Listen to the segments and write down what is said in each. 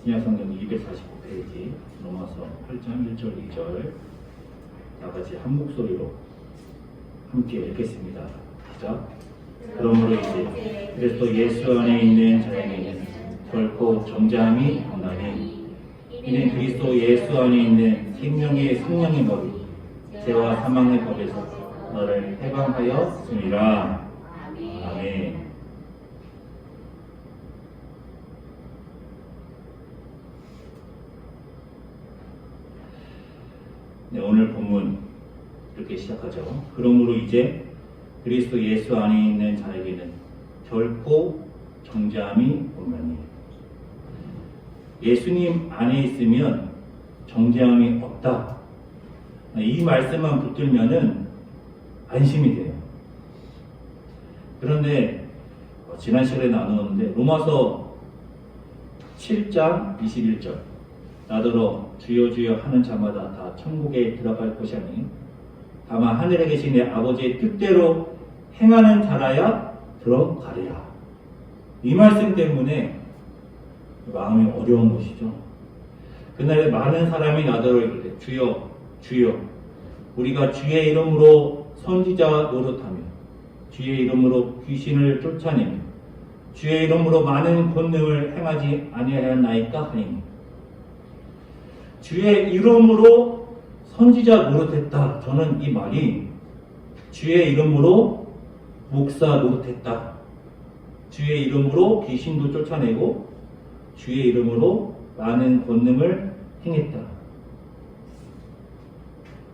신약성경 245페이지 로마서 8장 1절 2절 다같이 한 목소리로 함께 읽겠습니다. 시작. 그러므로 이제 그리스도 예수 안에 있는 자에게는 결코 정죄함이 없나니 이는 그리스도 예수 안에 있는 생명의 성령의 법이 죄와 사망의 법에서 너를 해방하였음이라. 아멘. 네, 오늘 본문 이렇게 시작하죠. 그러므로 이제 그리스도 예수 안에 있는 자에게는 결코 정죄함이 없나니. 예수님 안에 있으면 정죄함이 없다. 이 말씀만 붙들면은 안심이 돼요. 그런데 지난 시간에 나누었는데 로마서 7장 21절 나더러 주여 주여 하는 자마다 다 천국에 들어갈 것이 아니 다만 하늘에 계신 내 아버지의 뜻대로 행하는 자라야 들어가리라. 이 말씀 때문에 마음이 어려운 것이죠. 그날에 많은 사람이 나더러 이르되 주여 주여 우리가 주의 이름으로 선지자 노릇하며 주의 이름으로 귀신을 쫓아내며 주의 이름으로 많은 권능을 행하지 아니하였나이까 하니. 주의 이름으로 선지자 노릇했다. 저는 이 말이 주의 이름으로 목사 노릇했다. 주의 이름으로 귀신도 쫓아내고 주의 이름으로 많은 권능을 행했다.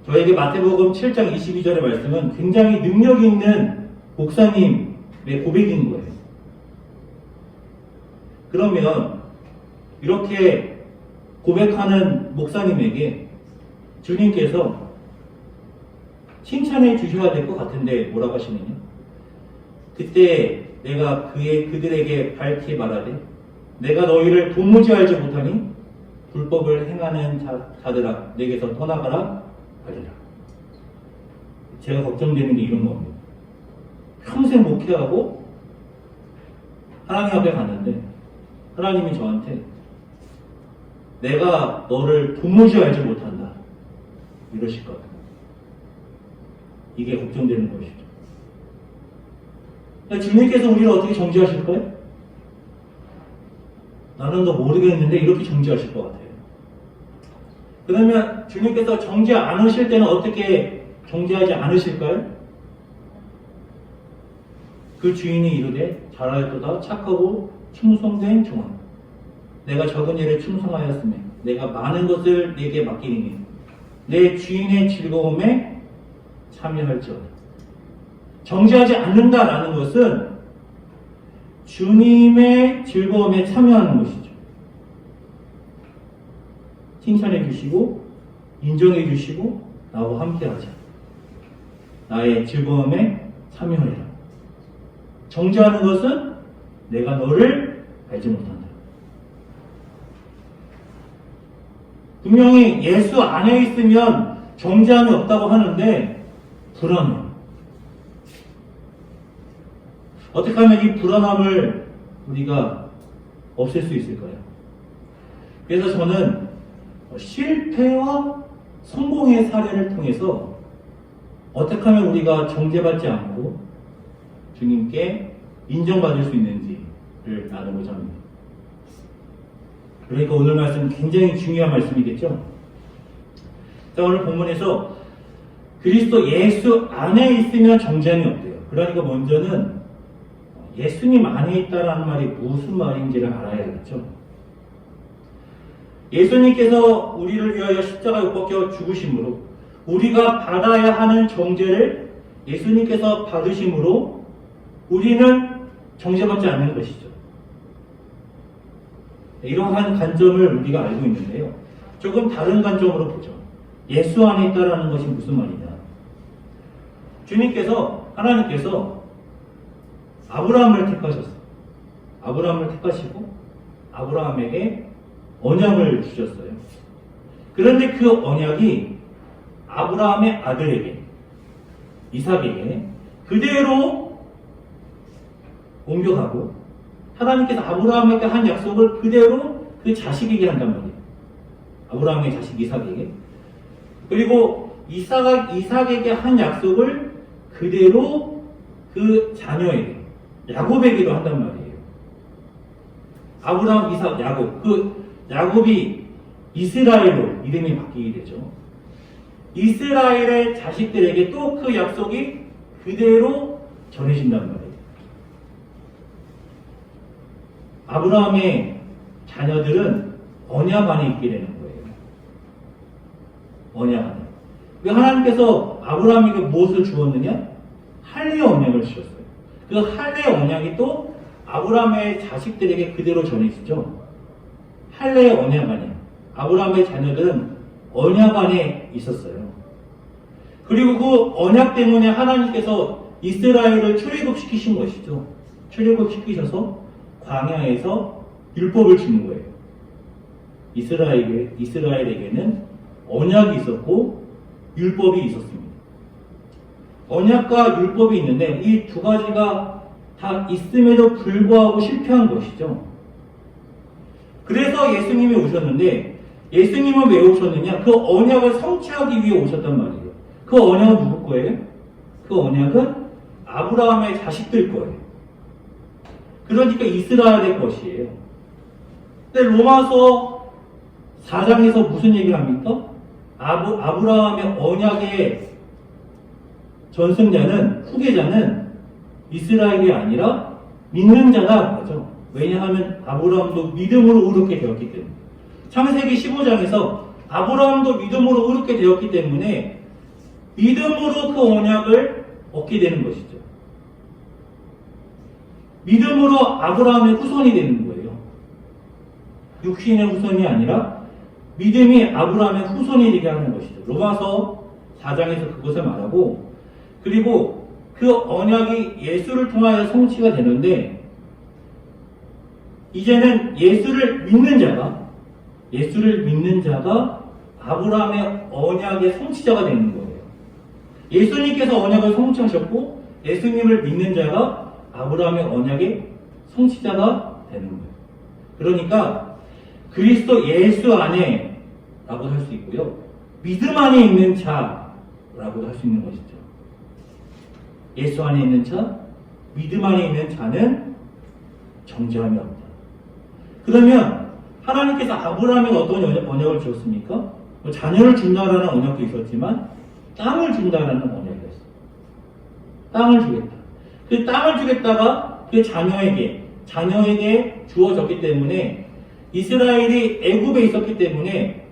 저에게 마태복음 7장 22절의 말씀은 굉장히 능력 있는 목사님의 고백인 거예요. 그러면 이렇게 고백하는 목사님에게 주님께서 칭찬해 주셔야 될 것 같은데 뭐라고 하시느냐? 그때 내가 그들에게 밝히 말하되 내가 너희를 도무지 알지 못하니 불법을 행하는 자들아 내게서 떠나가라 하리라. 제가 걱정되는 게 이런 겁니다. 평생 목회하고 하나님 앞에 갔는데 하나님이 저한테 내가 너를 도무지 알지 못한다 이러실 것 같아요. 이게 걱정되는 것이죠. 주님께서 우리를 어떻게 정죄하실까요? 나는 더 모르겠는데 이렇게 정죄하실 것 같아요. 그러면 주님께서 정죄 않으실 때는 어떻게 정죄하지 않으실까요? 그 주인이 이르되 잘하였도다 착하고 충성된 종아 내가 적은 일에 충성하였으며 내가 많은 것을 네게 맡기리니 내 주인의 즐거움에 참여할지어다. 정죄하지 않는다라는 것은 주님의 즐거움에 참여하는 것이죠. 칭찬해 주시고 인정해 주시고 나와 함께 하자. 나의 즐거움에 참여해라. 정죄하는 것은 내가 너를 알지 못한다. 분명히 예수 안에 있으면 정죄함이 없다고 하는데 불안해요. 어떻게 하면 이 불안함을 우리가 없앨 수 있을까요? 그래서 저는 실패와 성공의 사례를 통해서 어떻게 하면 우리가 정죄받지 않고 주님께 인정받을 수 있는지를 나누고자 합니다. 그러니까 오늘 말씀 굉장히 중요한 말씀이겠죠? 자, 오늘 본문에서 그리스도 예수 안에 있으면 정죄함이 없대요. 그러니까 먼저는 예수님 안에 있다라는 말이 무슨 말인지를 알아야겠죠. 예수님께서 우리를 위하여 십자가에 못 박혀 죽으심으로 우리가 받아야 하는 정죄를 예수님께서 받으심으로 우리는 정죄받지 않는 것이죠. 이러한 관점을 우리가 알고 있는데요. 조금 다른 관점으로 보죠. 예수 안에 있다라는 것이 무슨 말이냐. 하나님께서 아브라함을 택하셨어요. 아브라함을 택하시고 아브라함에게 언약을 주셨어요. 그런데 그 언약이 아브라함의 아들에게 이삭에게 그대로 옮겨가고 하나님께서 아브라함에게 한 약속을 그대로 그 자식에게 한단 말이에요. 아브라함의 자식 이삭에게. 그리고 이삭에게 한 약속을 그대로 그 자녀에게, 야곱에게도 한단 말이에요. 아브라함, 이삭, 야곱. 그 야곱이 이스라엘로 이름이 바뀌게 되죠. 이스라엘의 자식들에게 또 그 약속이 그대로 전해진단 말이에요. 아브라함의 자녀들은 언약 안에 있게 되는 거예요. 언약 안에. 왜 하나님께서 아브라함에게 무엇을 주었느냐? 할례의 언약을 주셨어요. 그 할례의 언약이 또 아브라함의 자식들에게 그대로 전해지죠. 할례의 언약 안에. 아브라함의 자녀들은 언약 안에 있었어요. 그리고 그 언약 때문에 하나님께서 이스라엘을 출애굽시키신 것이죠. 출애굽시키셔서 광야에서 율법을 주는 거예요. 이스라엘에게는 언약이 있었고 율법이 있었습니다. 언약과 율법이 있는데 이 두 가지가 다 있음에도 불구하고 실패한 것이죠. 그래서 예수님이 오셨는데 예수님은 왜 오셨느냐? 그 언약을 성취하기 위해 오셨단 말이에요. 그 언약은 누구 거예요? 그 언약은 아브라함의 자식들 거예요. 그러니까 이스라엘의 것이에요. 근데 로마서 4장에서 무슨 얘기를 합니까? 아브라함의 언약의 전승자는, 후계자는 이스라엘이 아니라 믿는 자다 그러죠. 왜냐하면 아브라함도 믿음으로 의롭게 되었기 때문에. 창세기 15장에서 아브라함도 믿음으로 의롭게 되었기 때문에 믿음으로 그 언약을 얻게 되는 것이죠. 믿음으로 아브라함의 후손이 되는 거예요. 육신의 후손이 아니라 믿음이 아브라함의 후손이 되게 하는 것이죠. 로마서 4장에서 그것을 말하고, 그리고 그 언약이 예수를 통하여 성취가 되는데, 이제는 예수를 믿는 자가 아브라함의 언약의 성취자가 되는 거예요. 예수님께서 언약을 성취하셨고 예수님을 믿는 자가 아브라함의 언약의 성취자가 되는 거예요. 그러니까 그리스도 예수 안에 라고 할 수 있고요. 믿음 안에 있는 자라고 할 수 있는 것이죠. 예수 안에 있는 자, 믿음 안에 있는 자는 정죄함이 없다. 그러면 하나님께서 아브라함에게 어떤 언약을 주었습니까? 자녀를 준다라는 언약도 있었지만 땅을 준다라는 언약이 있어요. 땅을 주겠다. 그 땅을 주겠다가 그 자녀에게 주어졌기 때문에 이스라엘이 애굽에 있었기 때문에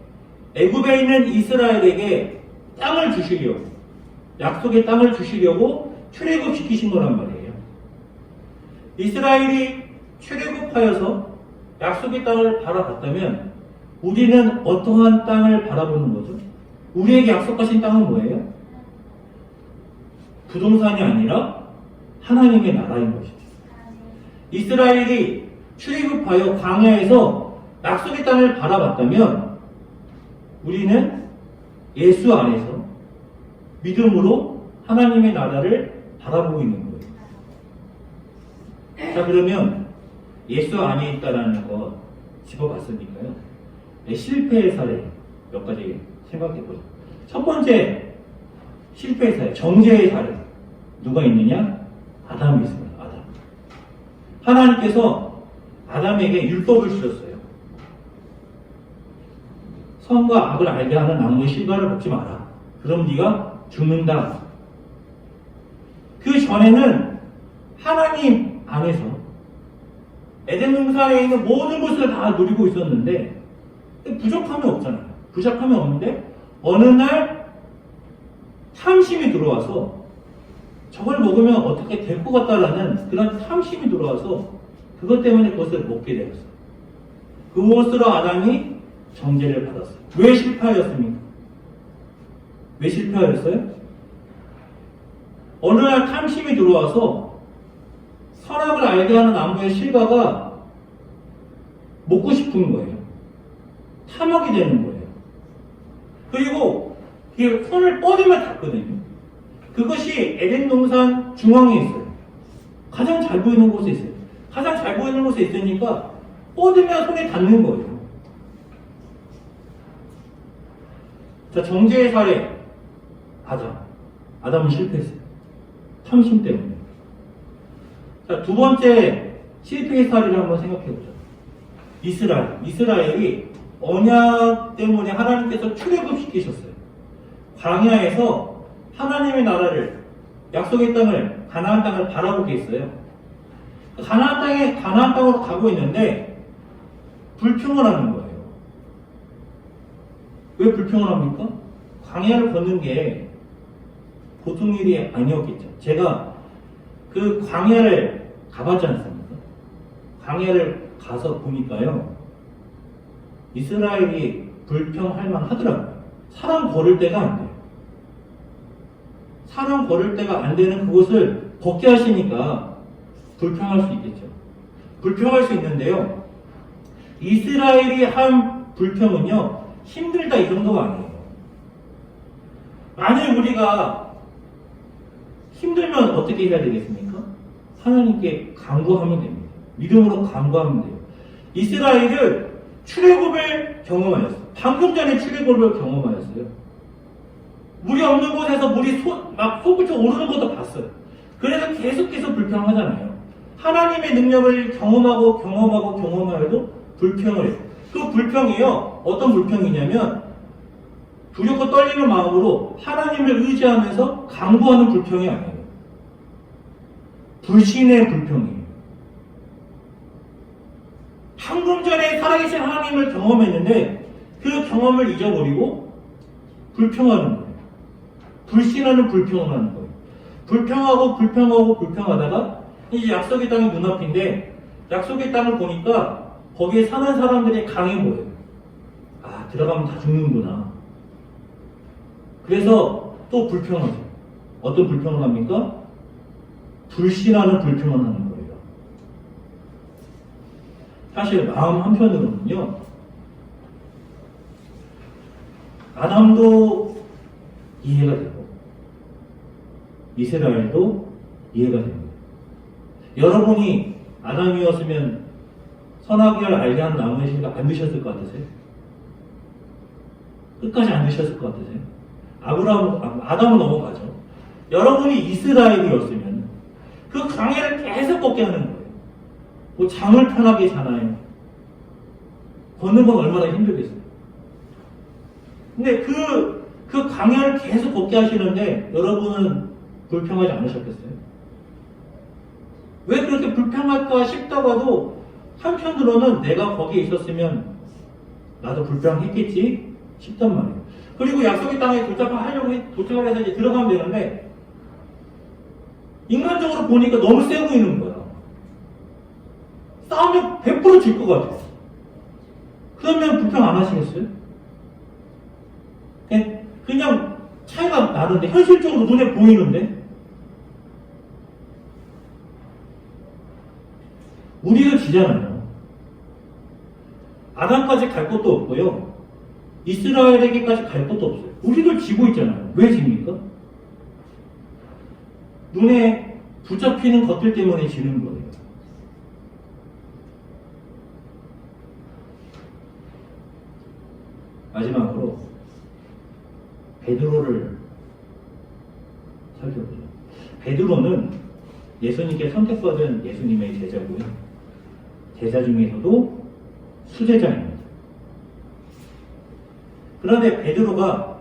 애굽에 있는 이스라엘에게 땅을 주시려고, 약속의 땅을 주시려고 출애굽시키신 거란 말이에요. 이스라엘이 출애굽하여서 약속의 땅을 바라봤다면 우리는 어떠한 땅을 바라보는 거죠? 우리에게 약속하신 땅은 뭐예요? 부동산이 아니라 하나님의 나라인 것이죠. 이스라엘이 출애굽하여 광야에서 약속의 땅을 바라봤다면 우리는 예수 안에서 믿음으로 하나님의 나라를 바라보고 있는 거예요. 자, 그러면 예수 안에 있다라는 거 짚어봤으니까요. 실패의 사례 몇 가지 생각해보죠. 첫 번째 실패의 사례, 정죄의 사례. 누가 있느냐? 아담이 있습니다. 아담. 하나님께서 아담에게 율법을 주셨어요. 선과 악을 알게 하는 나무의 실과를 먹지 마라. 그럼 네가 죽는다. 그 전에는 하나님 안에서 에덴 동산에 있는 모든 것을 다 누리고 있었는데 부족함이 없잖아요. 부족함이 없는데 어느 날 탐심이 들어와서 저걸 먹으면 어떻게 될 것 같다라는 그런 탐심이 들어와서 그것 때문에 그것을 먹게 되었어요. 그것으로 아담이 정죄를 받았어요. 왜 실패하였습니까? 왜 실패하였어요? 어느 날 탐심이 들어와서 선악을 알게 하는 나무의 실과가 먹고 싶은 거예요. 탐욕이 되는 거예요. 그리고 손을 뻗으면 닿거든요. 그것이 에덴 동산 중앙에 있어요. 가장 잘 보이는 곳에 있어요. 가장 잘 보이는 곳에 있으니까 뻗으면 손에 닿는 거예요. 자, 정죄의 사례. 아담은 실패했어요. 탐심 때문에. 자, 두 번째 실패의 사례를 한번 생각해보죠. 이스라엘이 언약 때문에 하나님께서 출애굽시키셨어요. 광야에서 하나님의 나라를, 약속의 땅을, 가나안 땅을 바라보게 했어요. 가나안 땅으로 가고 있는데 불평을 하는 거예요. 왜 불평을 합니까? 광야를 걷는 게 보통 일이 아니었겠죠. 제가 그 광야를 가봤지 않습니까? 광야를 가서 보니까요, 이스라엘이 불평할 만 하더라고요. 사람 걸을 데가 안 돼요. 사람 걸을 데가 안 되는 그곳을 걷게 하시니까 불평할 수 있겠죠. 불평할 수 있는데요, 이스라엘이 한 불평은요, 힘들다 이 정도가 아니에요. 만일 우리가 힘들면 어떻게 해야 되겠습니까? 하나님께 간구하면 됩니다. 믿음으로 간구하면 돼요. 이스라엘은 출애굽을 경험하였어요. 방금 전에 출애굽을 경험하였어요. 물이 없는 곳에서 물이 막 솟구쳐 오르는 것도 봤어요. 그래서 계속해서 불평하잖아요. 하나님의 능력을 경험하여도 불평을 해요. 그 불평이요, 어떤 불평이냐면 두렵고 떨리는 마음으로 하나님을 의지하면서 간구하는 불평이 아니에요. 불신의 불평이에요. 방금 전에 살아계신 하나님을 경험했는데 그 경험을 잊어버리고 불평하는 거예요. 불신하는 불평을 하는 거예요. 불평하다가 이제 약속의 땅이 눈앞인데 약속의 땅을 보니까 거기에 사는 사람들이 강해 보여요. 아, 들어가면 다 죽는구나. 그래서 또 불평하죠. 어떤 불평을 합니까? 불신하는 불평을 하는 거예요. 사실 마음 한편으로는요, 아담도 이해가 되고 이스라엘도 이해가 됩니다. 여러분이 아담이었으면 선악을 알게 하는 나무의 실과 안 드셨을 것 같으세요? 끝까지 안 드셨을 것 같으세요? 아담은 넘어가죠. 여러분이 이스라엘이었으면 그 광야를 계속 걷게 하는 거예요. 뭐 잠을 편하게 자나요? 걷는 건 얼마나 힘들겠어요. 근데 그 광야를 계속 걷게 하시는데 여러분은 불평하지 않으셨겠어요? 왜 그렇게 불평할까 싶다가도 한편으로는 내가 거기에 있었으면 나도 불평했겠지 싶단 말이에요. 그리고 약속의 땅에 도착을 해서 이제 들어가면 되는데 인간적으로 보니까 너무 세 보이는 거야. 싸우면 100% 질 것 같아. 그러면 불평 안 하시겠어요? 그냥 차이가 나는데, 현실적으로 눈에 보이는데, 우리도 지잖아요. 아담까지 갈 것도 없고요. 이스라엘에게까지 갈 것도 없어요. 우리도 지고 있잖아요. 왜 집니까? 눈에 붙잡히는 것들 때문에 지는 거예요. 마지막으로 베드로를 살펴보죠. 베드로는 예수님께 선택받은 예수님의 제자고요. 제자 중에서도 수제자입니다. 그런데 베드로가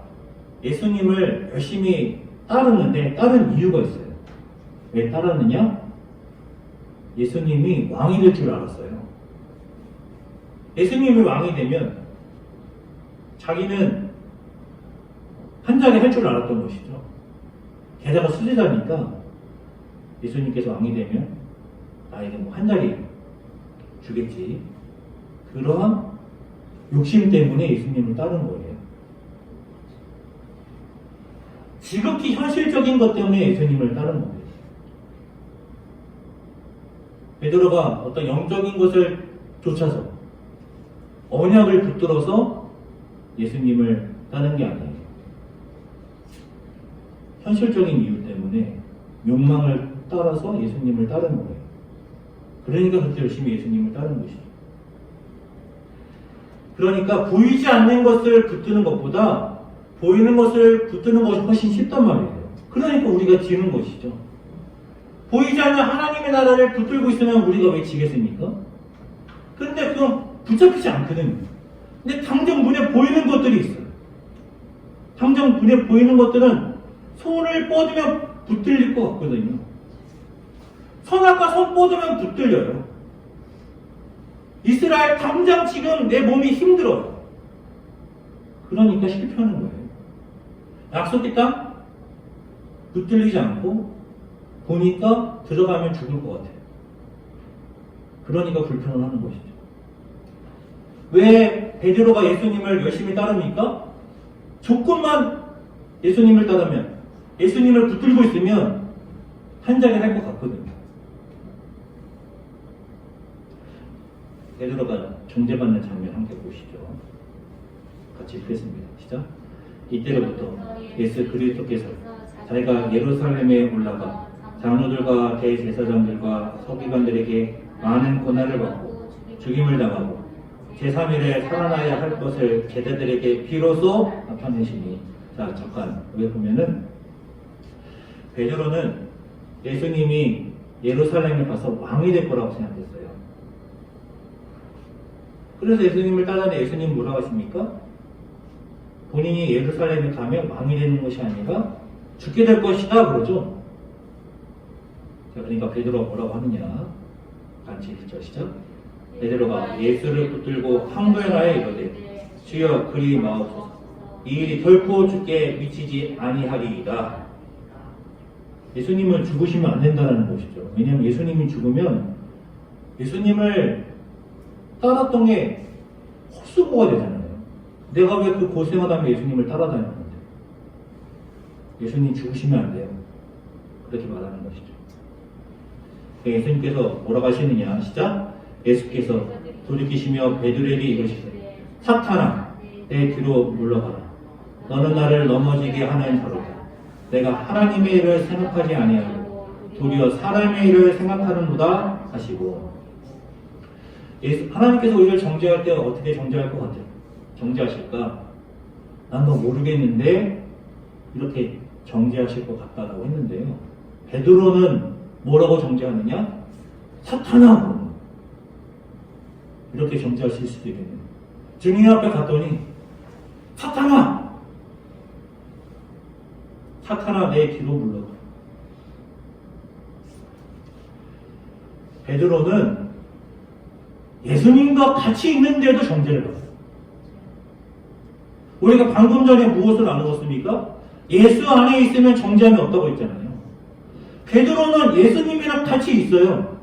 예수님을 열심히 따르는데 따른 이유가 있어요. 왜 따랐느냐? 예수님이 왕이 될 줄 알았어요. 예수님이 왕이 되면 자기는 한 자리 할 줄 알았던 것이죠. 게다가 수제자니까 예수님께서 왕이 되면 나에게 뭐 한 자리 주겠지. 그러한 욕심 때문에 예수님을 따른 거예요. 지극히 현실적인 것 때문에 예수님을 따른 겁니다. 베드로가 어떤 영적인 것을 쫓아서 언약을 붙들어서 예수님을 따른 게 아니에요. 현실적인 이유 때문에 욕망을 따라서 예수님을 따른 거예요. 그러니까 그렇게 열심히 예수님을 따른 것이죠. 그러니까 보이지 않는 것을 붙드는 것보다 보이는 것을 붙드는 것이 훨씬 쉽단 말이에요. 그러니까 우리가 지는 것이죠. 보이지 않는 하나님의 나라를 붙들고 있으면 우리가 왜 지겠습니까? 그런데 그건 붙잡히지 않거든요. 근데 당장 눈에 보이는 것들이 있어요. 당장 눈에 보이는 것들은 손을 뻗으면 붙들릴 것 같거든요. 선악과 손 뻗으면 붙들려요. 이스라엘 당장 지금 내 몸이 힘들어요. 그러니까 실패하는 거예요. 약속의 땅 붙들리지 않고 보니까 들어가면 죽을 것 같아요. 그러니까 불평을 하는 것이죠. 왜 베드로가 예수님을 열심히 따릅니까? 조금만 예수님을 따르면, 예수님을 붙들고 있으면 한 자리 할 것 같거든요. 베드로가 정죄받는 장면 함께 보시죠. 같이 읽겠습니다. 시작. 이때로부터 예수 그리스도께서 자기가 예루살렘에 올라가 장로들과 대제사장들과 서기관들에게 많은 고난을 받고 죽임을 당하고 제3일에 살아나야 할 것을 제자들에게 비로소 나타내시니. 자, 잠깐 여기 보면은 베드로는 예수님이 예루살렘에 가서 왕이 될 거라고 생각했어요. 그래서 예수님을 따라내 예수님 뭐라고 하십니까? 본인이 예루살렘에 가면 왕이 되는 것이 아니라 죽게 될 것이다 그러죠. 자, 그러니까 베드로가 뭐라고 하느냐? 같이 읽죠. 시작. 베드로가 예수를 붙들고 항변하여 이르되 주여 그리 마옵소서. 이 일이 결코 죽게 미치지 아니하리이다. 예수님은 죽으시면 안 된다는 것이죠. 왜냐하면 예수님이 죽으면 예수님을 따랐던 게 헛수고가 되잖아요. 내가 왜 그 고생하다면 예수님을 따라다니는데. 예수님 죽으시면 안 돼요. 그렇게 말하는 것이죠. 예수님께서 뭐라고 하시느냐. 시작. 예수께서 돌이키시며 베드로에게 이르시되 사탄아 내 뒤로 물러가라. 너는 나를 넘어지게 하는 자로다. 내가 하나님의 일을 생각하지 아니하고 도리어 사람의 일을 생각하는도다 하시고. 하나님께서 우리를 정죄할 때 어떻게 정죄할 것 같아요? 정죄하실까? 난 뭐 모르겠는데 이렇게 정죄하실 것 같다라고 했는데요. 베드로는 뭐라고 정죄하느냐? 사탄아! 이렇게 정죄하실 수도 있겠네요. 주님 앞에 갔더니 사탄아! 사탄아 내 뒤로 물러가. 베드로는 예수님과 같이 있는데도 정죄를 받았어요. 우리가 방금 전에 무엇을 나누었습니까? 예수 안에 있으면 정죄함이 없다고 했잖아요. 베드로는 예수님이랑 같이 있어요.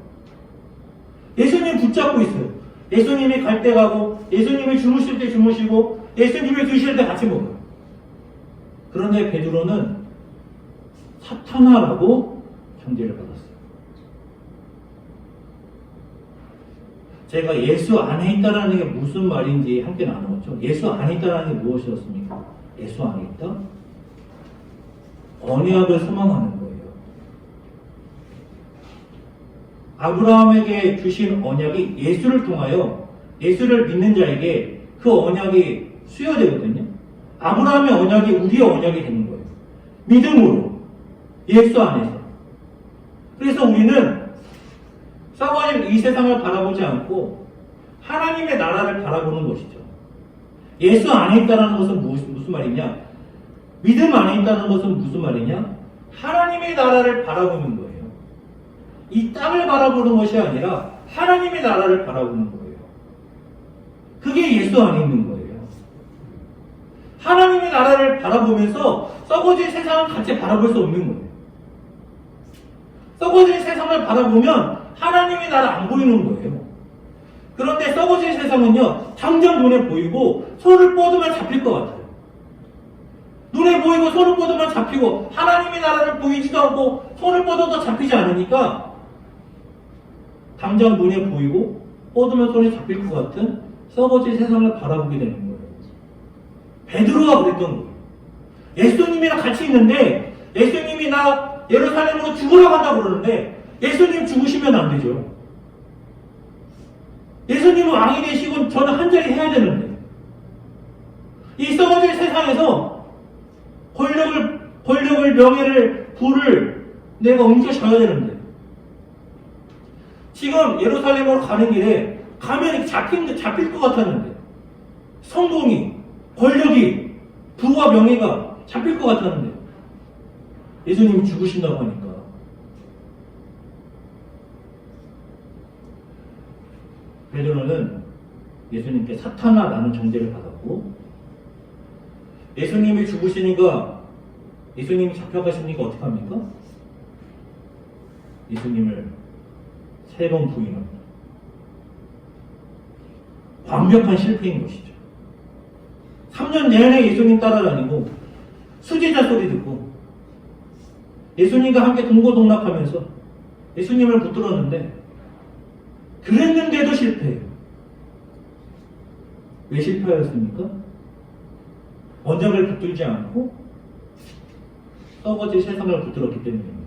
예수님 붙잡고 있어요. 예수님이 갈 때 가고 예수님이 주무실 때 주무시고 예수님이 드실 때 같이 먹어요. 그런데 베드로는 사탄아라고 정죄를 받았어요. 제가 예수 안에 있다라는 게 무슨 말인지 함께 나누었죠. 예수 안에 있다라는 게 무엇이었습니까? 예수 안에 있다? 언약을 소망하는 거예요. 아브라함에게 주신 언약이 예수를 통하여 예수를 믿는 자에게 그 언약이 수여되거든요. 아브라함의 언약이 우리의 언약이 되는 거예요. 믿음으로 예수 안에서. 그래서 우리는 썩어진 이 세상을 바라보지 않고 하나님의 나라를 바라보는 것이죠. 예수 안에 있다는 것은 무슨 말이냐? 믿음 안에 있다는 것은 무슨 말이냐? 하나님의 나라를 바라보는 거예요. 이 땅을 바라보는 것이 아니라 하나님의 나라를 바라보는 거예요. 그게 예수 안에 있는 거예요. 하나님의 나라를 바라보면서 썩어진 세상을 같이 바라볼 수 없는 거예요. 썩어진 세상을 바라보면 하나님의 나라 안 보이는 거예요. 그런데 썩어진 세상은요, 당장 눈에 보이고 손을 뻗으면 잡힐 것 같아요. 눈에 보이고 손을 뻗으면 잡히고 하나님의 나라를 보이지도 않고 손을 뻗어도 잡히지 않으니까 당장 눈에 보이고 뻗으면 손에 잡힐 것 같은 썩어진 세상을 바라보게 되는 거예요. 베드로가 그랬던 거예요. 예수님이랑 같이 있는데 예수님이 나 예루살렘으로 죽으러 간다고 그러는데 예수님 죽으시면 안 되죠. 예수님은 왕이 되시고 저는 한 자리 해야 되는데 이 썩어질 세상에서 명예를, 부를 내가 옮겨줘야 되는데. 지금 예루살렘으로 가는 길에 가면 잡힐 것 같았는데. 성공이, 권력이, 부와 명예가 잡힐 것 같았는데. 예수님이 죽으신다고 하니까. 베드로는 예수님께 사탄아 라는 정죄를 받았고, 예수님이 죽으시니까, 예수님이 잡혀가시니까 어떡합니까? 예수님을 3번 부인합니다. 완벽한 실패인 것이죠. 3년 내내 예수님 따라다니고 수제자 소리 듣고 예수님과 함께 동고동락하면서 예수님을 붙들었는데 그랬는데도 실패해요. 왜 실패하였습니까? 언약을 붙들지 않고 썩어질 세상을 붙들었기 때문입니다.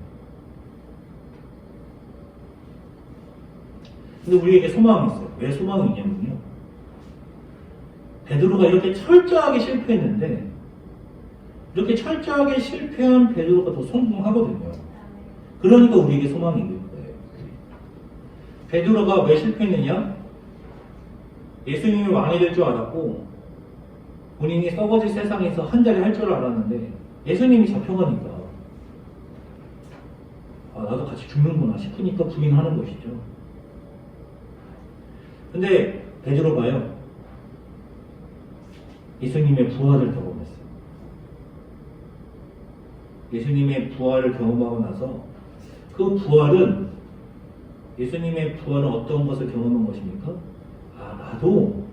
근데 우리에게 소망이 있어요. 왜 소망이 있냐면요. 베드로가 이렇게 철저하게 실패했는데 이렇게 철저하게 실패한 베드로가 더 성공하거든요. 그러니까 우리에게 소망이 있는 거예요. 베드로가 왜 실패했느냐? 예수님이 왕이 될 줄 알았고 본인이 썩어질 세상에서 한 자리 할 줄 알았는데 예수님이 잡혀가니까 나도 같이 죽는구나 싶으니까 부인하는 것이죠. 근데 베드로가요, 예수님의 부활을 경험했어요. 예수님의 부활을 경험하고 나서 그 부활은, 예수님의 부활은 어떤 것을 경험한 것입니까? 나도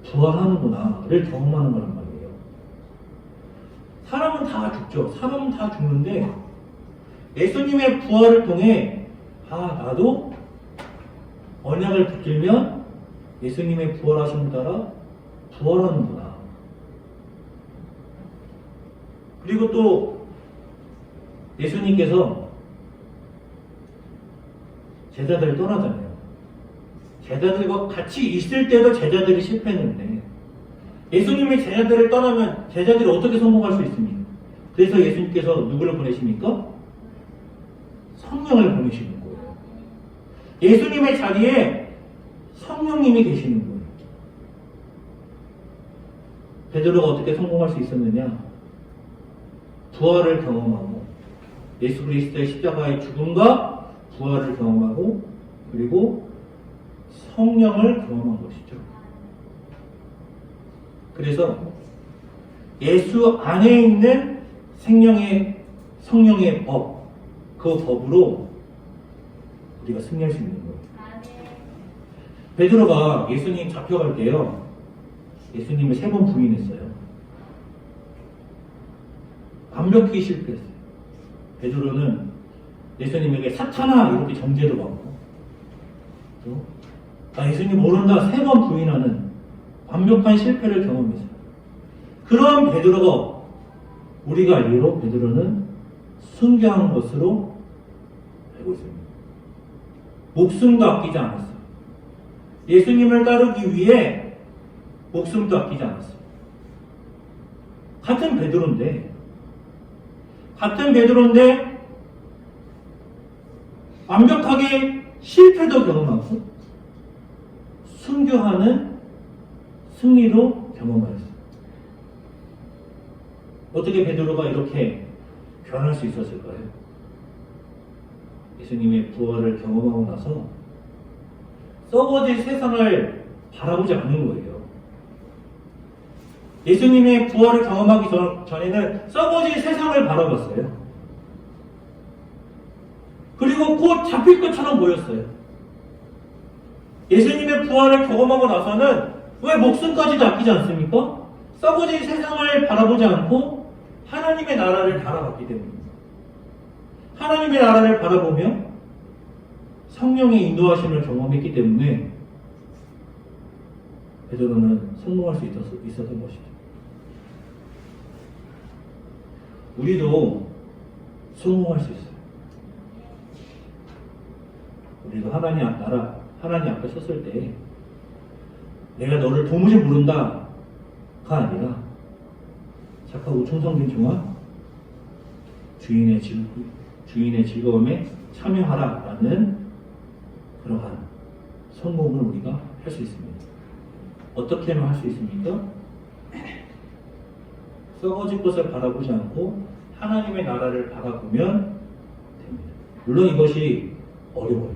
부활하는구나를 경험하는 거란 말이에요. 사람은 다 죽죠. 사람은 다 죽는데 예수님의 부활을 통해 나도 언약을 붙들면 예수님의 부활하심을 따라 부활하는구나. 그리고 또 예수님께서 제자들을 떠나잖아요. 제자들과 같이 있을 때도 제자들이 실패했는데 예수님이 제자들을 떠나면 제자들이 어떻게 성공할 수 있습니까? 그래서 예수님께서 누구를 보내십니까? 성령을 보내시는 거예요. 예수님의 자리에 성령님이 계시는 거예요. 베드로가 어떻게 성공할 수 있었느냐? 부활을 경험하고 예수 그리스도의 십자가의 죽음과 부활을 경험하고 그리고 성령을 경험한 것이죠. 그래서 예수 안에 있는 성령의 법, 그 법으로 우리가 승리할 수 있는 거예요. 베드로가 예수님 잡혀갈 때요, 예수님을 3번 부인했어요. 완벽히 실패했어요. 베드로는 예수님에게 사탄아 이렇게 정죄도 받고 또 예수님 모른다 3번 부인하는 완벽한 실패를 경험했어요. 그런 베드로가 우리가 알기로 베드로는 순교한 것으로 알고 있습니다. 목숨도 아끼지 않았어요. 예수님을 따르기 위해 목숨도 아끼지 않았어요. 같은 베드로인데 완벽하게 실패도 경험하고 순교하는 승리도 경험하였어요. 어떻게 베드로가 이렇게 변할 수 있었을까요? 예수님의 부활을 경험하고 나서 썩어질 세상을 바라보지 않는 거예요. 예수님의 부활을 경험하기 전에는 썩어질 세상을 바라봤어요. 그리고 곧 잡힐 것처럼 보였어요. 예수님의 부활을 경험하고 나서는 왜 목숨까지도 아끼지 않습니까? 썩어질 세상을 바라보지 않고 하나님의 나라를 바라봤기 때문입니다. 하나님의 나라를 바라보며 성령의 인도하심을 경험했기 때문에 베드로는 성공할 수 있었던 것이죠. 우리도 성공할 수 있어요. 우리도 하나님 앞에 섰을 때 내가 너를 도무지 모른다가 아니라 착하고 충성된 종아 주인의 즐거움에 참여하라라는 그러한 성공을 우리가 할 수 있습니다. 어떻게 하면 할 수 있습니까? 썩어질 것을 바라보지 않고 하나님의 나라를 바라보면 됩니다. 물론 이것이 어려워요.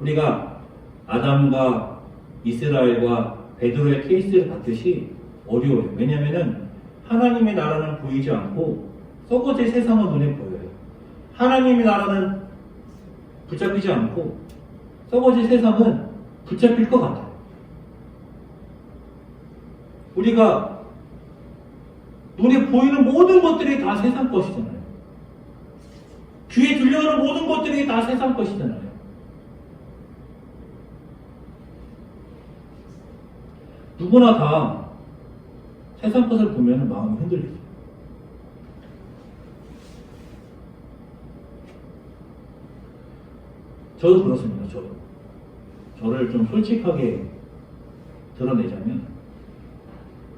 우리가 아담과 이스라엘과 베드로의 케이스를 봤듯이 어려워요. 왜냐하면 하나님의 나라는 보이지 않고 썩어질 세상은 눈에 보여요. 하나님의 나라는 붙잡히지 않고 썩어질 세상은 붙잡힐 것 같아요. 우리가 눈에 보이는 모든 것들이 다 세상 것이잖아요. 귀에 들려오는 모든 것들이 다 세상 것이잖아요. 누구나 다 세상 것을 보면 마음이 흔들리죠. 저도 그렇습니다. 저를 좀 솔직하게 드러내자면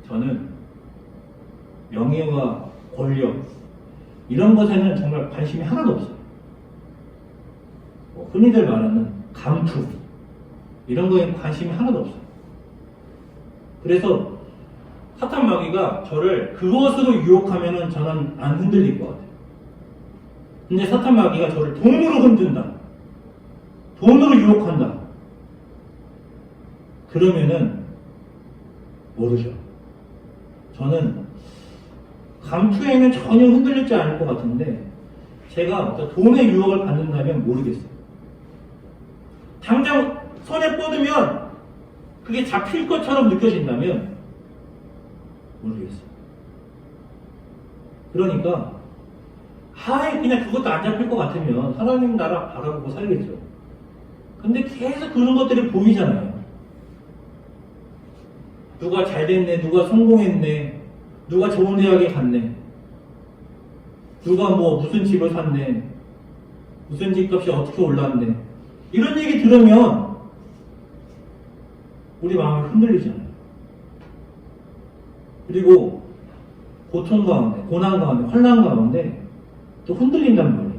저는 명예와 권력 이런 것에는 정말 관심이 하나도 없어요. 흔히들 말하는 감투 이런 거에 관심이 하나도 없어요. 그래서 사탄 마귀가 저를 그것으로 유혹하면은 저는 안 흔들릴 것 같아요. 근데 사탄 마귀가 저를 돈으로 흔든다. 돈으로 유혹한다. 그러면은 모르죠. 저는 감투에는 전혀 흔들리지 않을 것 같은데 제가 돈의 유혹을 받는다면 모르겠어요. 당장 손에 뻗으면 그게 잡힐 것처럼 느껴진다면 모르겠어요. 그러니까 아예 그냥 그것도 안 잡힐 것 같으면 하나님 나라 바라보고 살겠죠. 근데 계속 그런 것들이 보이잖아요. 누가 잘 됐네, 누가 성공했네, 누가 좋은 대학에 갔네, 누가 뭐 무슨 집을 샀네, 무슨 집값이 어떻게 올랐네, 이런 얘기 들으면 우리 마음이 흔들리잖아요. 그리고 고통 가운데, 고난 가운데, 환난 가운데 또 흔들린단 말이에요.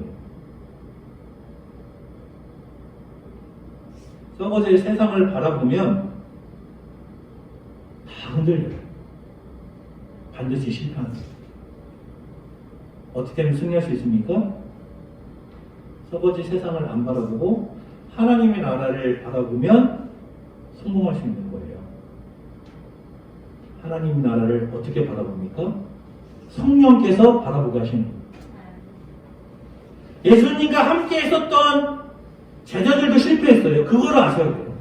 썩어질 세상을 바라보면 다 흔들려요. 반드시 실패합니다. 어떻게 하면 승리할 수 있습니까? 썩어질 세상을 안 바라보고 하나님의 나라를 바라보면 성공할 수 있는 거예요. 하나님의 나라를 어떻게 바라봅니까? 성령께서 바라보게 하시는 거예요. 예수님과 함께 있었던 제자들도 실패했어요. 그거를 아셔야 돼요.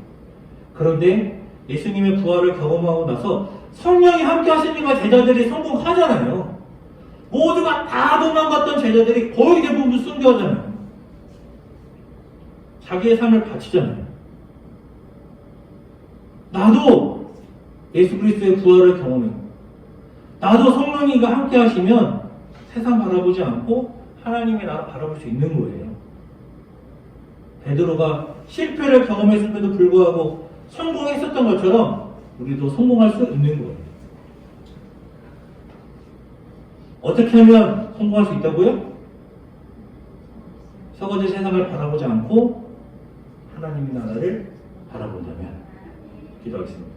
그런데 예수님의 부활을 경험하고 나서 성령이 함께 하시니까 제자들이 성공하잖아요. 모두가 다 도망갔던 제자들이 거의 대부분 순교하잖아요. 자기의 삶을 바치잖아요. 나도 예수 그리스도의 부활을 경험해요. 나도 성령이가 함께 하시면 세상 바라보지 않고 하나님의 나라 바라볼 수 있는 거예요. 베드로가 실패를 경험했음에도 불구하고 성공했었던 것처럼 우리도 성공할 수 있는 거예요. 어떻게 하면 성공할 수 있다고요? 썩어질 세상을 바라보지 않고 하나님의 나라를 바라본다면. 기도하겠습니다.